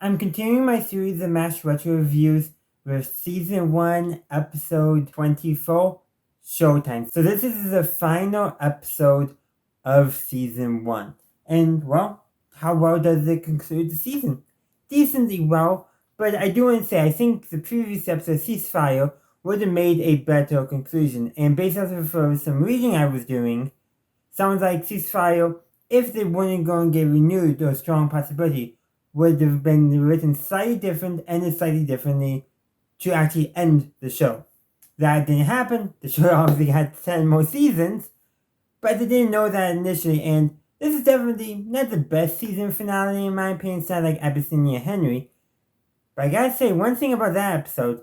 I'm continuing my series of MASH retro reviews with Season 1, Episode 24, Showtime. So this is the final episode of Season 1. And, well, how well does it conclude the season? Decently well, but I do want to say I think the previous episode, Ceasefire, would have made a better conclusion. And based off of some reading I was doing, sounds like Ceasefire, if they weren't going to get renewed, or a strong possibility, would have been written slightly different, ended slightly differently to actually end the show. That didn't happen. The show obviously had 10 more seasons, but they didn't know that initially, and this is definitely not the best season finale in my opinion. It's not like Abyssinia Henry. But I gotta say, one thing about that episode,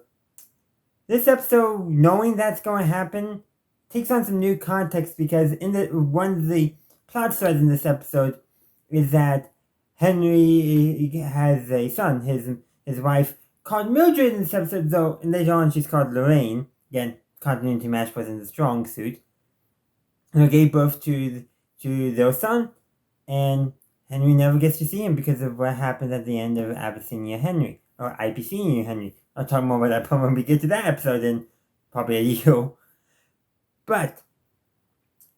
this episode, knowing that's going to happen, takes on some new context because one of the plot threads in this episode is that Henry has a son. His wife, called Mildred in this episode, though, and later on she's called Lorraine. Again, continuity match wasn't a strong suit. And gave birth to their son, and Henry never gets to see him because of what happened at the end of Abyssinia Henry, or Abyssinia Henry. I'll talk more about that when we get to that episode in probably a year. But,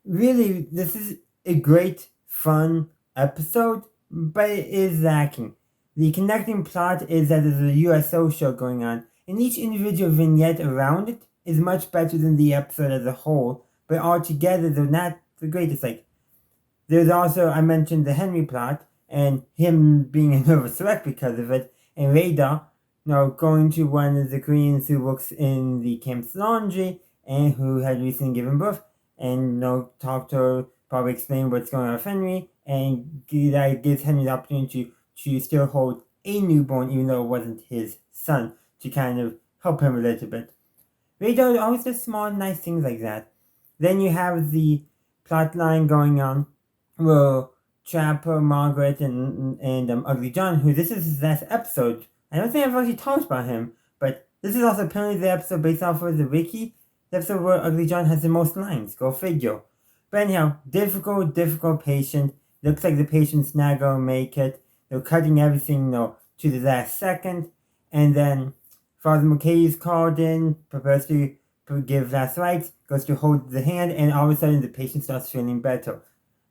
really, this is a great, fun episode, but it is lacking. The connecting plot is that there's a USO show going on, and each individual vignette around it is much better than the episode as a whole, but altogether they're not the greatest. Like, there's also, I mentioned the Henry plot, and him being a nervous wreck because of it, and Rada, going to one of the Koreans who works in the camp's laundry, and who had recently given birth, and talk to her, probably explain what's going on with Henry, and that gives Henry the opportunity to still hold a newborn, even though it wasn't his son, to kind of help him a little bit. Rada always does small, nice things like that. Then you have the plot line going on where Trapper, Margaret, and Ugly John, who this is his last episode. I don't think I've actually talked about him, but this is also apparently the episode based off of the wiki. The episode where Ugly John has the most lines. Go figure. But anyhow, difficult patient. Looks like the patient's not gonna make it. They're cutting everything, to the last second. And then Father McKay is called in, prepares to give last rites, goes to hold the hand, and all of a sudden the patient starts feeling better.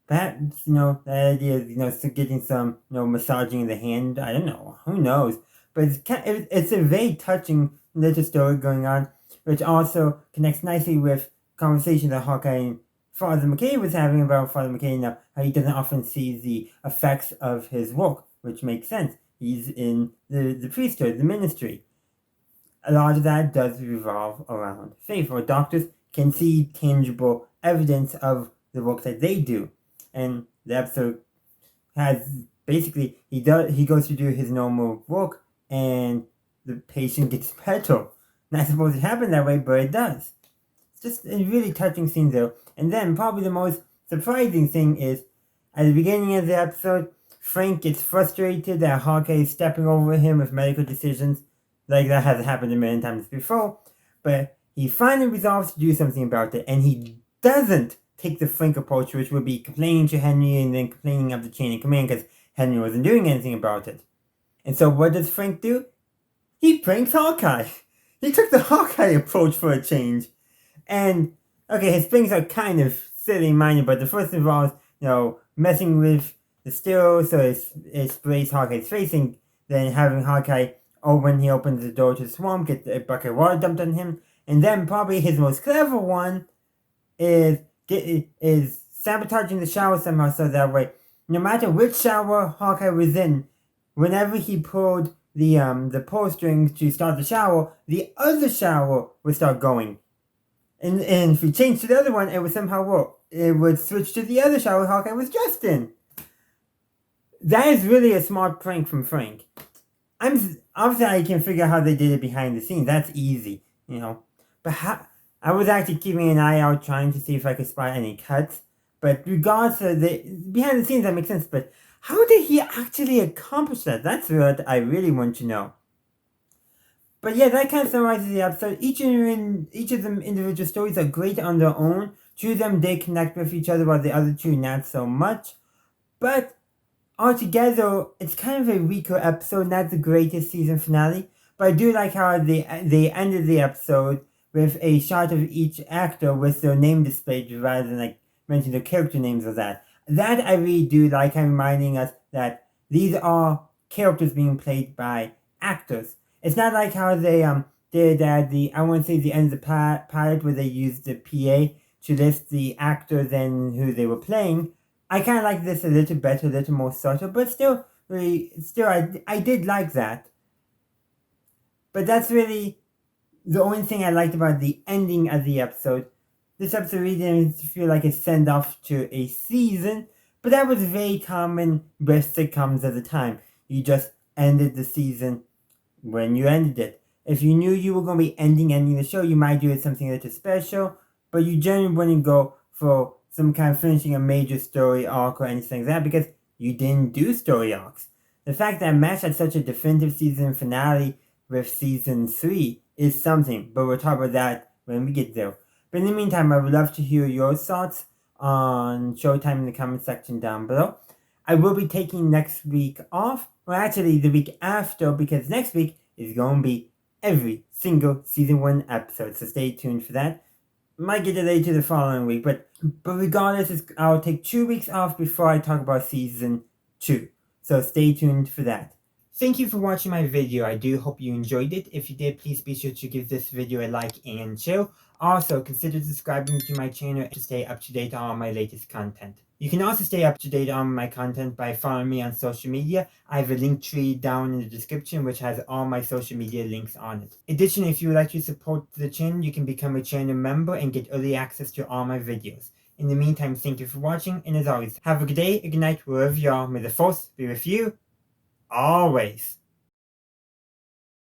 Perhaps, the idea is, getting some, massaging the hand. I don't know. Who knows? But it's a very touching little story going on, which also connects nicely with conversations that Hawkeye and Father McKay was having about Father McKay, how he doesn't often see the effects of his work, which makes sense. He's in the priesthood, the ministry. A lot of that does revolve around faith, where doctors can see tangible evidence of the work that they do. And the episode has basically, he goes to do his normal work, and the patient gets better. Not supposed to happen that way, but it does. It's just a really touching scene there. And then probably the most surprising thing is, at the beginning of the episode, Frank gets frustrated that Hawkeye is stepping over him with medical decisions. Like that has happened a million times before. But he finally resolves to do something about it, and he doesn't take the Frank approach, which would be complaining to Henry and then complaining of the chain of command because Henry wasn't doing anything about it. And so what does Frank do? He pranks Hawkeye. He took the Hawkeye approach for a change. And, okay, his things are kind of silly minor, but the first involves, messing with the Stiers so it sprays Hawkeye's face, and then having Hawkeye, when he opens the door to the swamp, get a bucket of water dumped on him. And then probably his most clever one is sabotaging the shower somehow, so that way, no matter which shower Hawkeye was in, whenever he pulled the pull string to start the shower, the other shower would start going. And if he changed to the other one, it would somehow work. It would switch to the other shower Hawkeye was dressed in. That is really a smart prank from Frank. Obviously I can figure out how they did it behind the scenes. That's easy, But I was actually keeping an eye out, trying to see if I could spot any cuts. But regardless of behind the scenes, that makes sense. But how did he actually accomplish that? That's what I really want to know. But yeah, that kind of summarizes the episode. Each of them individual stories are great on their own. Two of them, they connect with each other, while the other two, not so much. But altogether, it's kind of a weaker episode, not the greatest season finale, but I do like how they ended the episode with a shot of each actor with their name displayed rather than like mention their character names or that. That I really do like, and reminding us that these are characters being played by actors. It's not like how they did at I want to say the end of the pilot where they used the PA to list the actors and who they were playing. I kind of like this a little better, a little more subtle, but still, I did like that. But that's really the only thing I liked about the ending of the episode. This episode really didn't feel like a send off to a season, but that was very common with sitcoms at the time. You just ended the season when you ended it. If you knew you were going to be ending the show, you might do it something a little special, but you generally wouldn't go for some kind of finishing a major story arc or anything like that because you didn't do story arcs. The fact that MASH had such a definitive season finale with season 3 is something, but we'll talk about that when we get there. But in the meantime, I would love to hear your thoughts on Showtime in the comment section down below. I will be taking next week off, well actually the week after, because next week is going to be every single season 1 episode, so stay tuned for that. Might get delayed to the following week, but regardless, I'll take 2 weeks off before I talk about season 2, so stay tuned for that. Thank you for watching my video. I do hope you enjoyed it. If you did, please be sure to give this video a like and share. Also, consider subscribing to my channel to stay up to date on all my latest content. You can also stay up to date on my content by following me on social media. I have a link tree down in the description which has all my social media links on it. Additionally, if you would like to support the channel, you can become a channel member and get early access to all my videos. In the meantime, thank you for watching, and as always, have a good day, a good night, wherever you are. May the force be with you always.